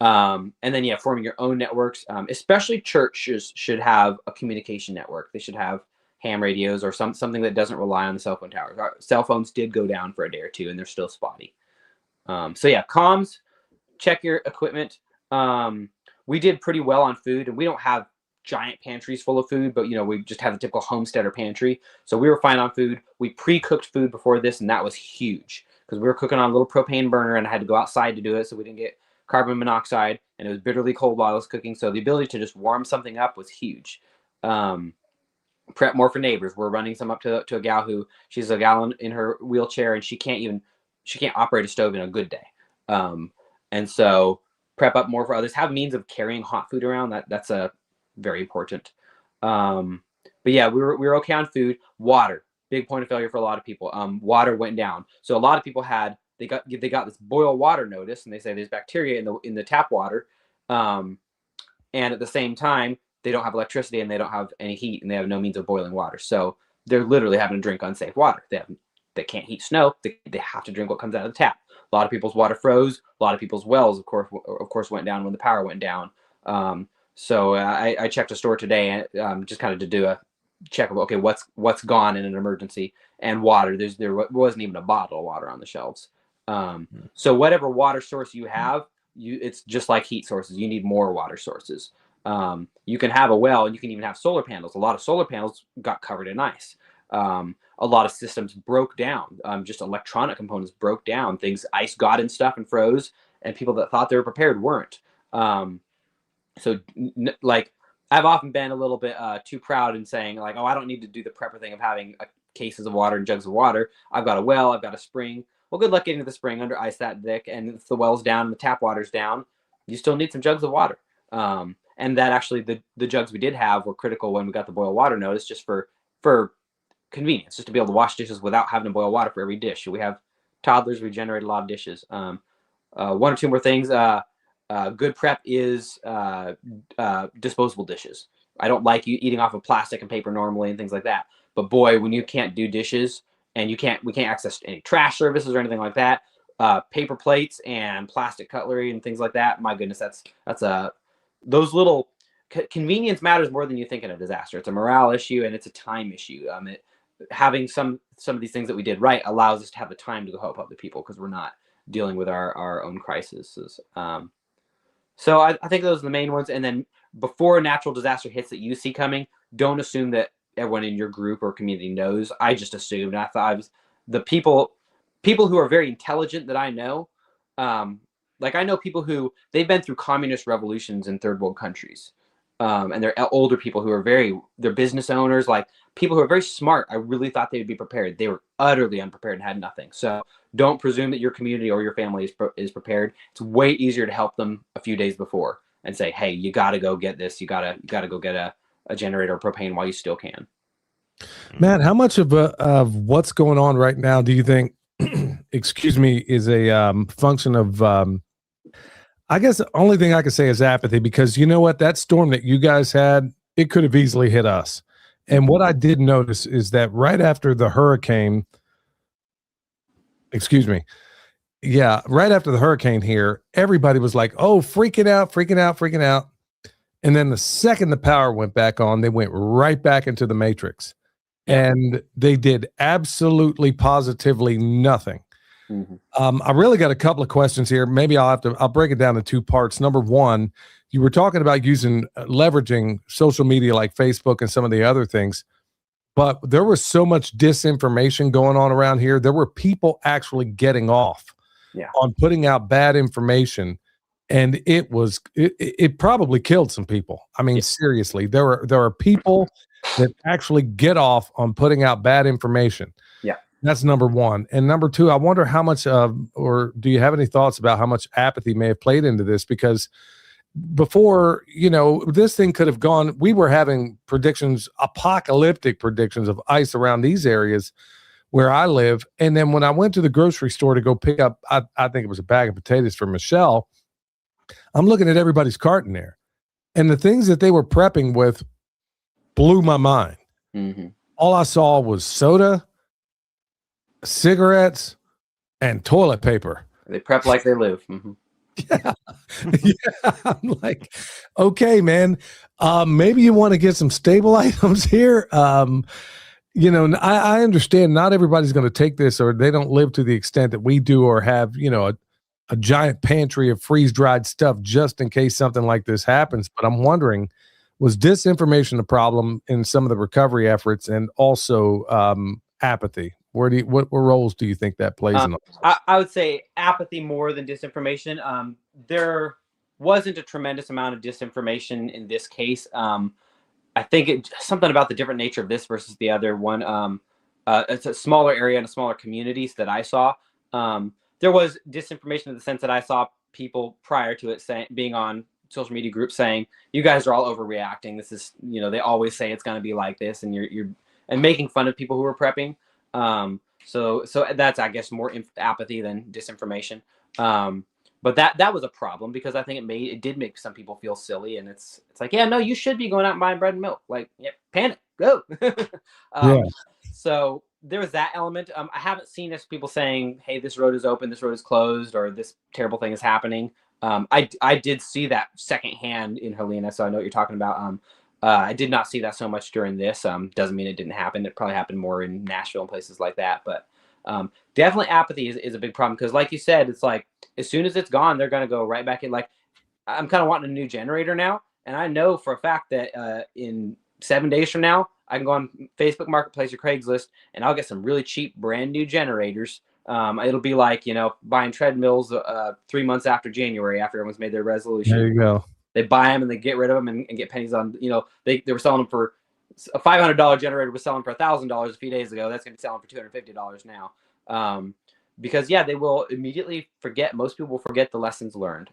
And then, forming your own networks, especially churches should have a communication network. They should have ham radios or something that doesn't rely on the cell phone towers. Our cell phones did go down for a day or two, and they're still spotty. Comms, check your equipment. We did pretty well on food, and we don't have giant pantries full of food, but we just have the typical homesteader pantry. So we were fine on food. We pre-cooked food before this, and that was huge because we were cooking on a little propane burner, and I had to go outside to do it so we didn't get carbon monoxide, and it was bitterly cold while I was cooking. So the ability to just warm something up was huge. Prep more for neighbors. We're running some up to a gal who, she's a gal in her wheelchair, and she can't operate a stove in a good day. And so prep up more for others, have means of carrying hot food around. That's a very important. But yeah, we were okay on food. Water, big point of failure for a lot of people. Water went down. So a lot of people they got this boil water notice, and they say there's bacteria in the tap water. And at the same time, they don't have electricity and they don't have any heat, and they have no means of boiling water. So they're literally having to drink unsafe water. They can't heat snow. They have to drink what comes out of the tap. A lot of people's water froze. A lot of people's wells, of course, went down when the power went down. So I checked a store today, just kind of to do a check of, okay, what's gone in an emergency. And water, there wasn't even a bottle of water on the shelves. So whatever water source you have, it's just like heat sources. You need more water sources. You can have a well, and you can even have solar panels. A lot of solar panels got covered in ice. A lot of systems broke down. Just electronic components broke down. Ice got in stuff and froze, and people that thought they were prepared weren't. So I've often been a little bit too proud in saying, like, oh, I don't need to do the prepper thing of having cases of water and jugs of water. I've got a well, I've got a spring. Well, good luck getting to the spring under ice that thick, and if the well's down and the tap water's down, you still need some jugs of water. And that actually, the jugs we did have were critical when we got the boil water notice, just for convenience, just to be able to wash dishes without having to boil water for every dish. We have toddlers, we generate a lot of dishes. One or two more things. Good prep is disposable dishes. I don't like you eating off of plastic and paper normally and things like that. But boy, when you can't do dishes and we can't access any trash services or anything like that, paper plates and plastic cutlery and things like that, my goodness, those little convenience matters more than you think in a disaster. It's a morale issue and it's a time issue. Having some of these things that we did right allows us to have the time to go help other people because we're not dealing with our own crises. So I think those are the main ones. And then before a natural disaster hits that you see coming, don't assume that everyone in your group or community knows. I just assumed. I thought the people who are very intelligent that I know, like I know people who they've been through communist revolutions in third world countries. And they're older people who are they're business owners, like people who are very smart. I really thought they would be prepared. They were utterly unprepared and had nothing. So don't presume that your community or your family is prepared. It's way easier to help them a few days before and say, hey, you got to go get this. You got to go get a generator of propane while you still can. Matt, how much of what's going on right now do you think, excuse me, is a function of, I guess the only thing I can say is apathy, because you know what, that storm that you guys had, it could have easily hit us. And what I did notice is that right after the hurricane, right after the hurricane here, everybody was like, oh, freaking out. And then the second the power went back on, they went right back into the matrix. and they did absolutely positively nothing. I really got a couple of questions here. Maybe I'll break it down in two parts. Number one, you were talking about leveraging social media like Facebook and some of the other things, but there was so much disinformation going on around here. There were people actually getting off on putting out bad information, and it probably killed some people. I mean, seriously, there are people that actually get off on putting out bad information. That's number one. And number two, I wonder how much or do you have any thoughts about how much apathy may have played into this? Because before, this thing could have gone, we were having apocalyptic predictions of ice around these areas where I live. And then when I went to the grocery store to go pick up, I think it was a bag of potatoes for Michelle, I'm looking at everybody's cart in there. And the things that they were prepping with blew my mind. All I saw was soda, cigarettes, and toilet paper. They prep like they live. Yeah. I'm like, okay, man, maybe you want to get some stable items here. I understand not everybody's going to take this, or they don't live to the extent that we do, or have, a giant pantry of freeze-dried stuff just in case something like this happens. But I'm wondering, was disinformation a problem in some of the recovery efforts, and also apathy? What roles do you think that plays in the I would say apathy more than disinformation. There wasn't a tremendous amount of disinformation in this case. I think something about the different nature of this versus the other one. It's a smaller area and a smaller communities that I saw. There was disinformation in the sense that I saw people prior to it being on social media groups saying, "You guys are all overreacting. This is, they always say it's going to be like this," and you're making fun of people who are prepping. So that's, I guess, more apathy than disinformation. But that was a problem, because I think it did make some people feel silly, and it's like, yeah, no, you should be going out and buying bread and milk. Like, yeah, panic, go. So there was that element. I haven't seen people saying, hey, this road is open, this road is closed, or this terrible thing is happening. I did see that secondhand in Helena, so I know what you're talking about. I did not see that so much during this. Doesn't mean it didn't happen. It probably happened more in Nashville and places like that. But definitely apathy is a big problem, because like you said, it's like as soon as it's gone, they're going to go right back in. Like, I'm kind of wanting a new generator now. And I know for a fact that in 7 days from now, I can go on Facebook Marketplace or Craigslist, and I'll get some really cheap brand new generators. It'll be like, buying treadmills 3 months after January, after everyone's made their resolution. There you go. They buy them and they get rid of them and get pennies on, they were selling them for a $500 generator was selling for $1,000 a few days ago. That's going to be selling for $250 now. Because they will immediately forget. Most people will forget the lessons learned,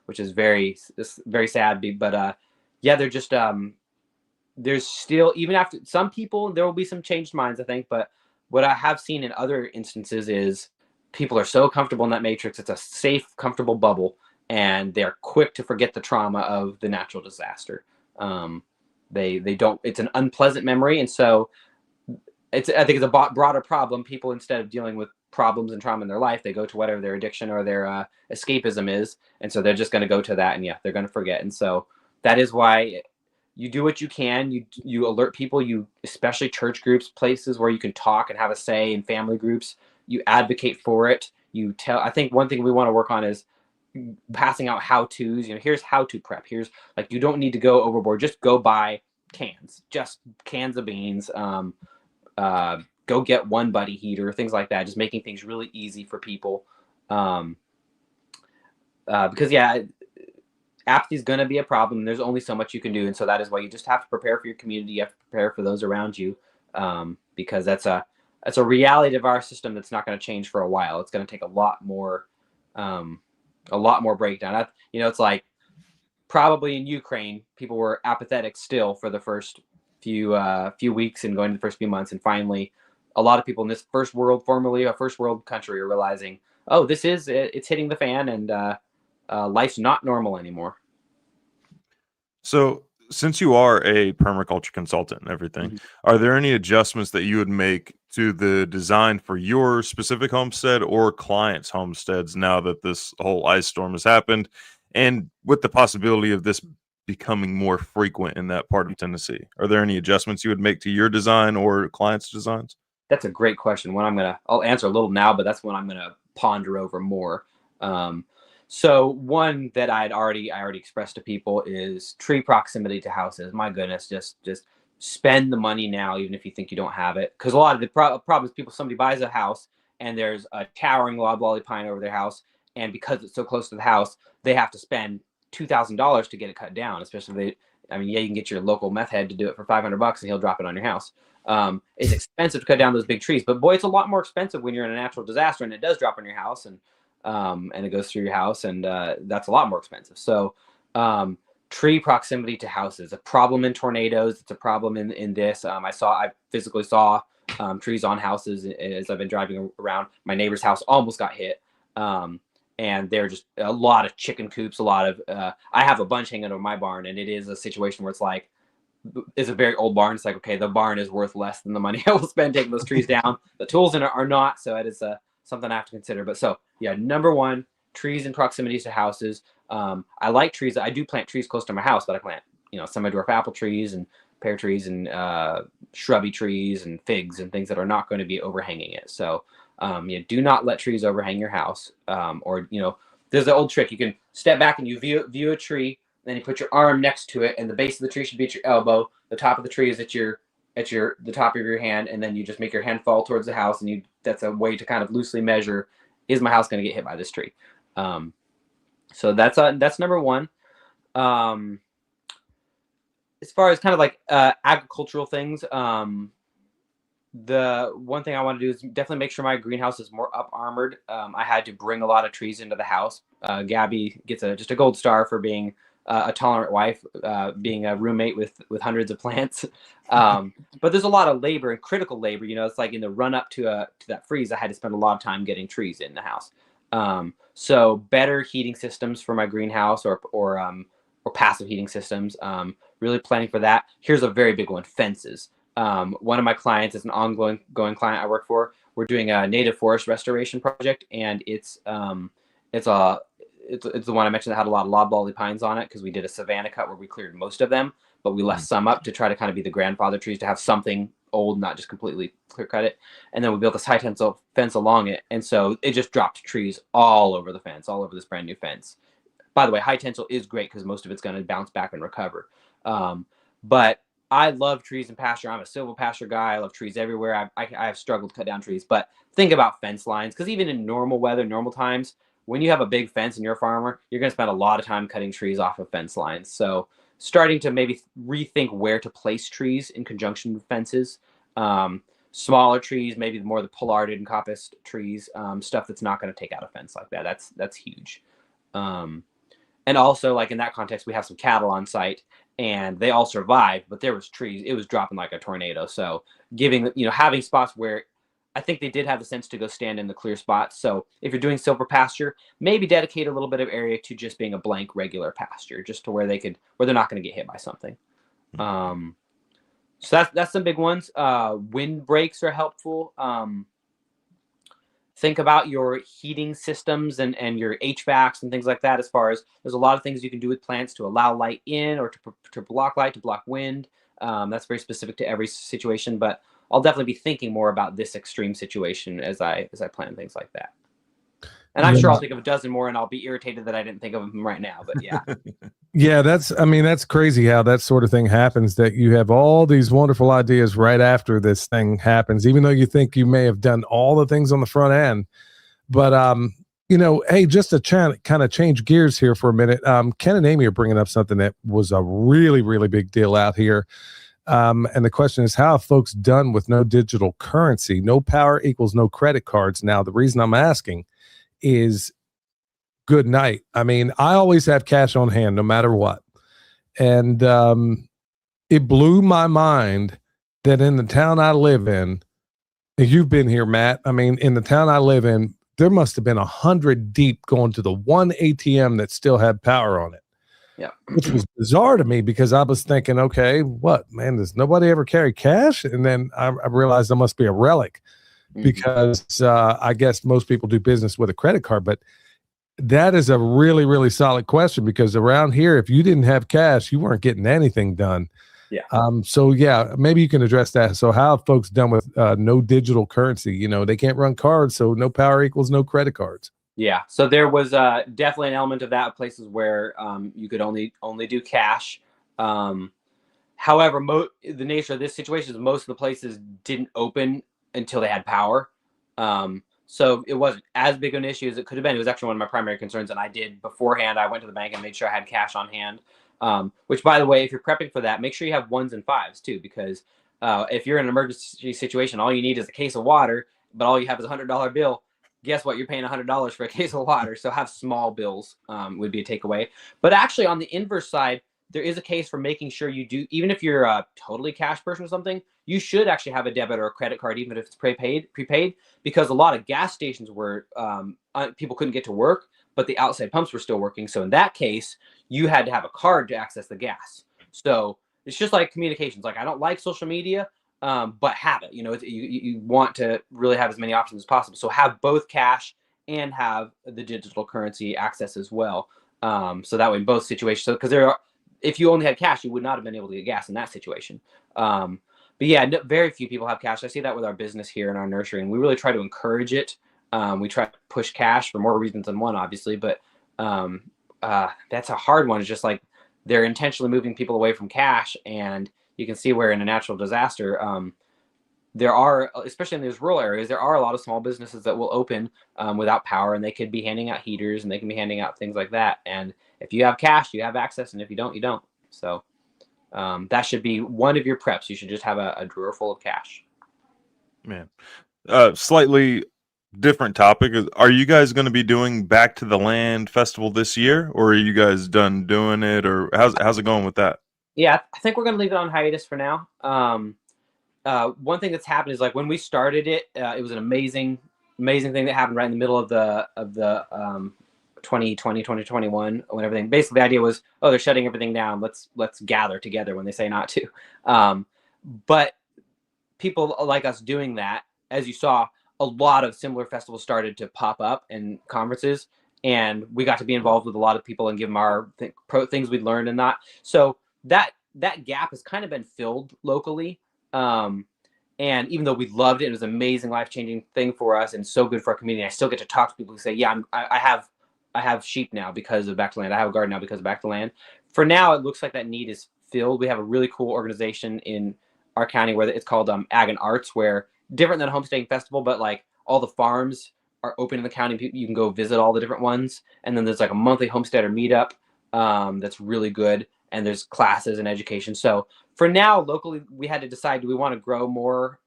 which is very sad. But they're just, there's still, even after some people, there will be some changed minds, I think. But what I have seen in other instances is people are so comfortable in that matrix. It's a safe, comfortable bubble, and they're quick to forget the trauma of the natural disaster. They don't, it's an unpleasant memory. And so I think it's a broader problem. People, instead of dealing with problems and trauma in their life, they go to whatever their addiction or their escapism is. And so they're just going to go to that, and they're going to forget. And so that is why you do what you can. You alert people, especially church groups, places where you can talk and have a say, in family groups, you advocate for it. I think one thing we want to work on is passing out how-tos. Here's how to prep. Here's, like, you don't need to go overboard. Just go buy just cans of beans. Go get one buddy heater, things like that. Just making things really easy for people. Because apathy is going to be a problem. There's only so much you can do. And so that is why you just have to prepare for your community. You have to prepare for those around you. Because that's a reality of our system that's not going to change for a while. It's going to take a lot more breakdown. It's like probably in Ukraine, people were apathetic still for the first few weeks and going to the first few months. And finally, a lot of people in this formerly a first world country, are realizing, oh, it's hitting the fan, and life's not normal anymore. So since you are a permaculture consultant and everything, are there any adjustments that you would make to the design for your specific homestead or clients' homesteads now that this whole ice storm has happened, and with the possibility of this becoming more frequent in that part of Tennessee? Are there any adjustments you would make to your design or clients' designs? That's a great question. I'll answer a little now, but that's one I'm gonna ponder over more. So one that I already expressed to people is tree proximity to houses. My goodness, just spend the money now, even if you think you don't have it. Because a lot of the problem is somebody buys a house and there's a towering loblolly pine over their house, and because it's so close to the house, they have to spend $2,000 to get it cut down. Especially if you can get your local meth head to do it for $500 and he'll drop it on your house. It's expensive to cut down those big trees, but boy, it's a lot more expensive when you're in a natural disaster and it does drop on your house and it goes through your house, and that's a lot more expensive. So tree proximity to houses, a problem in tornadoes. It's a problem in this. I physically saw trees on houses as I've been driving around. My neighbor's house almost got hit. And they're just a lot of chicken coops, a lot of, I have a bunch hanging over my barn, and it is a situation where it's a very old barn. It's like, okay, the barn is worth less than the money I will spend taking those trees down. The tools in it are not, so it is something I have to consider. But so, yeah, number one, trees in proximity to houses. I like trees. I do plant trees close to my house, but I plant, semi-dwarf apple trees and pear trees and shrubby trees and figs and things that are not going to be overhanging it. So do not let trees overhang your house. There's the old trick. You can step back and you view a tree, then you put your arm next to it, and the base of the tree should be at your elbow. The top of the tree is at the top of your hand, and then you just make your hand fall towards the house, and that's a way to kind of loosely measure, is my house going to get hit by this tree? So that's number one. As far as kind of like agricultural things, the one thing I want to do is definitely make sure my greenhouse is more up armored. I had to bring a lot of trees into the house. Gabby gets just a gold star for being a tolerant wife, being a roommate with hundreds of plants. But there's a lot of labor and critical labor. It's like in the run up to that freeze, I had to spend a lot of time getting trees in the house. So better heating systems for my greenhouse or passive heating systems. Really planning for that. Here's a very big one: fences. One of my clients is an ongoing client I work for. We're doing a native forest restoration project, and it's the one I mentioned that had a lot of loblolly pines on it, because we did a savanna cut where we cleared most of them, but we left some up to try to kind of be the grandfather trees, to have something old, not just completely clear cut it. And then we built this high tensile fence along it, and so it just dropped trees all over the fence, all over this brand new fence. By the way, high tensile is great because most of it's going to bounce back and recover. But I love trees and pasture. I'm a silvopasture guy. I love trees everywhere. I have struggled to cut down trees, but think about fence lines, because even in normal weather, normal times, when you have a big fence and you're a farmer, you're going to spend a lot of time cutting trees off of fence lines. So starting to maybe rethink where to place trees in conjunction with fences. Smaller trees, maybe more the pollarded and coppiced trees, stuff that's not going to take out a fence like that. That's huge. And also, like in that context, we have some cattle on site, and they all survived, but there was trees. It was dropping like a tornado. So having spots where I think they did have the sense to go stand in the clear spots. So if you're doing silver pasture, maybe dedicate a little bit of area to just being a blank regular pasture, just to where they're not going to get hit by something. So that's some big ones. Wind breaks are helpful. Think about your heating systems and your HVACs and things like that. As far as, there's a lot of things you can do with plants to allow light in, or to block light, to block wind. That's very specific to every situation, but I'll definitely be thinking more about this extreme situation as I plan things like that. And I'm sure I'll think of a dozen more, and I'll be irritated that I didn't think of them right now, but yeah. Yeah, that's crazy how that sort of thing happens, that you have all these wonderful ideas right after this thing happens, even though you think you may have done all the things on the front end. But, hey, just to kind of change gears here for a minute, Ken and Amy are bringing up something that was a really, really big deal out here. And the question is, how have folks done with no digital currency? No power equals no credit cards. Now, the reason I'm asking is, good night. I mean, I always have cash on hand no matter what. And it blew my mind that in the town I live in, you've been here, Matt. I mean, in the town I live in, there must have been 100 deep going to the one ATM that still had power on it. Yeah. Which was bizarre to me, because I was thinking, okay, what, man, does nobody ever carry cash? And then I realized there must be a relic, because I guess most people do business with a credit card. But That is a really, really solid question, because around here, if you didn't have cash, you weren't getting anything done. Yeah. So yeah, maybe you can address that. So how have folks done with no digital currency? You know, they can't run cards, so no power equals no credit cards. Yeah, so there was definitely an element of that, places where you could only do cash. However, the nature of this situation is most of the places didn't open until they had power. So it wasn't as big an issue as it could have been. It was actually one of my primary concerns, and I did beforehand. I went to the bank and made sure I had cash on hand. Which, by the way, if you're prepping for that, make sure you have ones and fives too, because if you're in an emergency situation, all you need is a case of water, but all you have is $100 bill. Guess what? You're paying $100 for a case of water. So have small bills would be a takeaway. But actually, on the inverse side, there is a case for making sure you do, even if you're a totally cash person or something, you should actually have a debit or a credit card, even if it's prepaid, because a lot of gas stations were people couldn't get to work, but the outside pumps were still working. So in that case, you had to have a card to access the gas. So it's just like communications. Like, I don't like social media, but have it. You know, you want to really have as many options as possible. So have both cash and have the digital currency access as well. So that way in both situations, so because if you only had cash, you would not have been able to get gas in that situation. But yeah, very few people have cash. I see that with our business here in our nursery, and we really try to encourage it. We try to push cash for more reasons than one, obviously, but that's a hard one. It's just like they're intentionally moving people away from cash, and you can see where in a natural disaster, there are, especially in these rural areas, there are a lot of small businesses that will open without power, and they could be handing out heaters, and they can be handing out things like that. And if you have cash, you have access, and if you don't, you don't. So that should be one of your preps. You should just have a drawer full of cash. Man, slightly different topic. Are you guys going to be doing Back to the Land Festival this year, or are you guys done doing it, or how's it going with that? Yeah, I think we're going to leave it on hiatus for now. One thing that's happened is, like, when we started it, it was an amazing thing that happened right in the middle of the 2020, 2021, when everything, basically the idea was, oh, they're shutting everything down. Let's gather together when they say not to. But people like us doing that, as you saw, a lot of similar festivals started to pop up and conferences, and we got to be involved with a lot of people and give them our things we'd learned and that. So that gap has kind of been filled locally. And even though we loved it, it was an amazing, life-changing thing for us and so good for our community. I still get to talk to people who say, yeah, I have sheep now because of Back to Land. I have a garden now because of Back to Land. For now, it looks like that need is filled. We have a really cool organization in our county where it's called Ag and Arts, where different than a homesteading festival, but like all the farms are open in the county. You can go visit all the different ones. And then there's like a monthly homesteader meetup that's really good. And there's classes and education. So for now, locally, we had to decide, do we want to grow more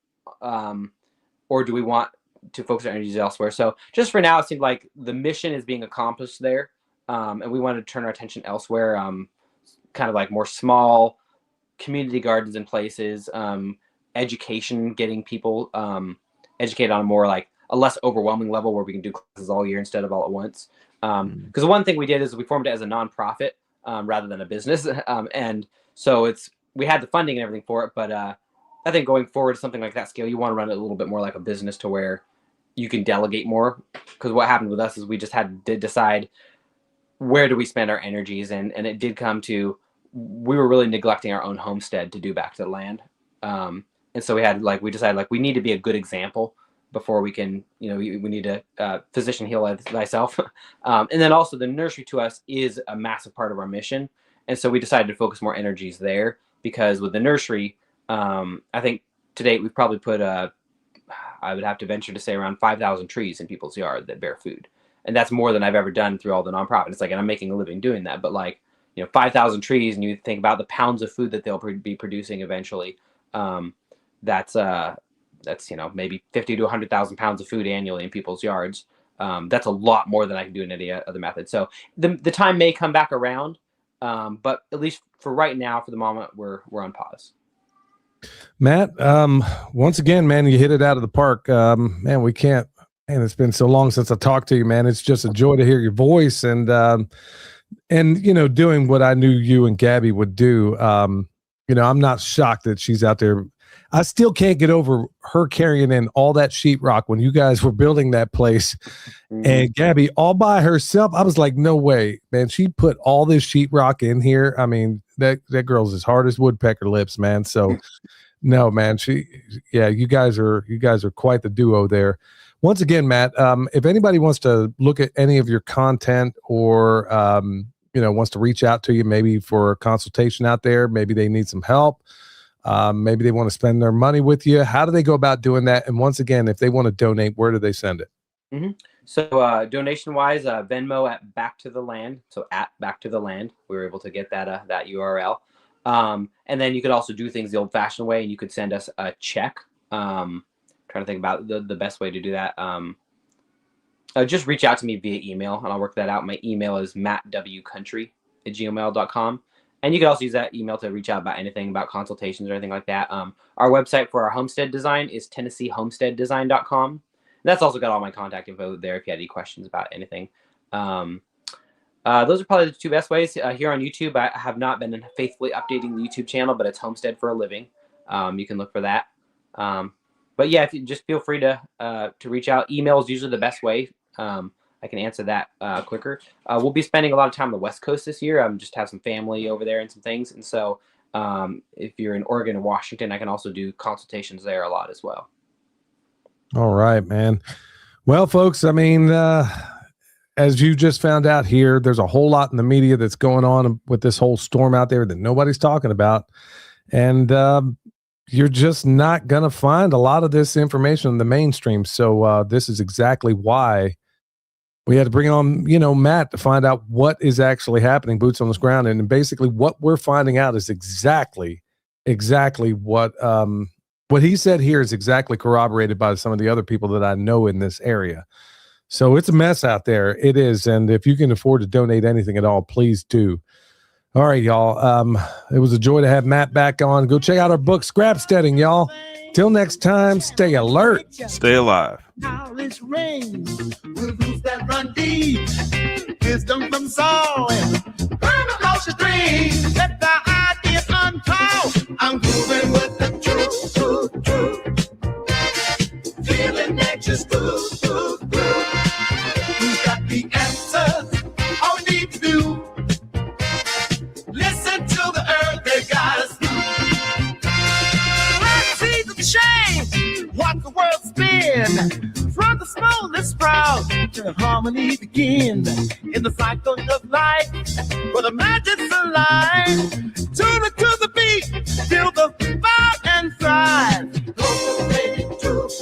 or do we want to focus our energies elsewhere? So just for now, it seemed like the mission is being accomplished there. And we wanted to turn our attention elsewhere, kind of like more small community gardens in places, education, getting people educated on a more like a less overwhelming level where we can do classes all year instead of all at once. Because one thing we did is we formed it as a nonprofit rather than a business. And so we had the funding and everything for it, but I think going forward, something like that scale, you want to run it a little bit more like a business to where you can delegate more. Because what happened with us is we just had to decide where do we spend our energies, and it did come to, we were really neglecting our own homestead to do Back to the Land. And so we decided we need to be a good example before we can, we need to physician heal thyself. And then also the nursery to us is a massive part of our mission. And so we decided to focus more energies there, because with the nursery, I think to date, we've probably put I would have to venture to say around 5,000 trees in people's yard that bear food. And that's more than I've ever done through all the nonprofits. And I'm making a living doing that, but 5,000 trees, and you think about the pounds of food that they'll be producing eventually. That's maybe 50 to 100,000 pounds of food annually in people's yards. That's a lot more than I can do in any other method. So the time may come back around, but at least for right now, for the moment, we're on pause. Matt, once again, man, you hit it out of the park. Man, we can't. Man, it's been so long since I talked to you, man. It's just a joy to hear your voice, and doing what I knew you and Gabby would do. I'm not shocked that she's out there. I still can't get over her carrying in all that sheetrock when you guys were building that place. And Gabby all by herself. I was like, no way, man. She put all this sheetrock in here. I mean, that girl's as hard as woodpecker lips, man. So no, man. You guys are quite the duo there. Once again, Matt, if anybody wants to look at any of your content or wants to reach out to you, maybe for a consultation out there, maybe they need some help. Maybe they want to spend their money with you. How do they go about doing that? And once again, if they want to donate, where do they send it? So donation wise, Venmo at Back to the Land. So at Back to the Land, we were able to get that URL. And then you could also do things the old fashioned way, and you could send us a check. Trying to think about the best way to do that. Just reach out to me via email and I'll work that out. My email is mattwcountry@gmail.com. And you can also use that email to reach out about anything about consultations or anything like that. Our website for our homestead design is TennesseeHomesteadDesign.com. That's also got all my contact info there if you had any questions about anything. Those are probably the two best ways. Here on YouTube, I have not been faithfully updating the YouTube channel, but it's Homestead for a Living. You can look for that. But yeah, if you just feel free to reach out. Email is usually the best way. I can answer that quicker. We'll be spending a lot of time on the West Coast this year. Just have some family over there and some things. And so if you're in Oregon and Washington, I can also do consultations there a lot as well. All right, man. Well, folks, I mean, as you just found out here, there's a whole lot in the media that's going on with this whole storm out there that nobody's talking about. And you're just not going to find a lot of this information in the mainstream. So this is exactly why we had to bring on, Matt to find out what is actually happening, boots on the ground. And basically what we're finding out is exactly what he said here is exactly corroborated by some of the other people that I know in this area. So it's a mess out there. It is. And if you can afford to donate anything at all, please do. All right, y'all. It was a joy to have Matt back on. Go check out our book, Scrapsteading, y'all. Till next time, stay alert. Stay alive. Knowledge rings with roots that run deep. Wisdom from soul and permaculture dreams. Let the ideas unfold. I'm grooving with the truth. Feeling nature's good. Who's got the answers? All we need to do. Listen to the earth, they got us. Let's see the change. Watch the world spin. From the smallest sprout to the harmony begin. In the cycle of life, where the magic's alive. Tune it to the beat, feel the fire and thrive. Go to the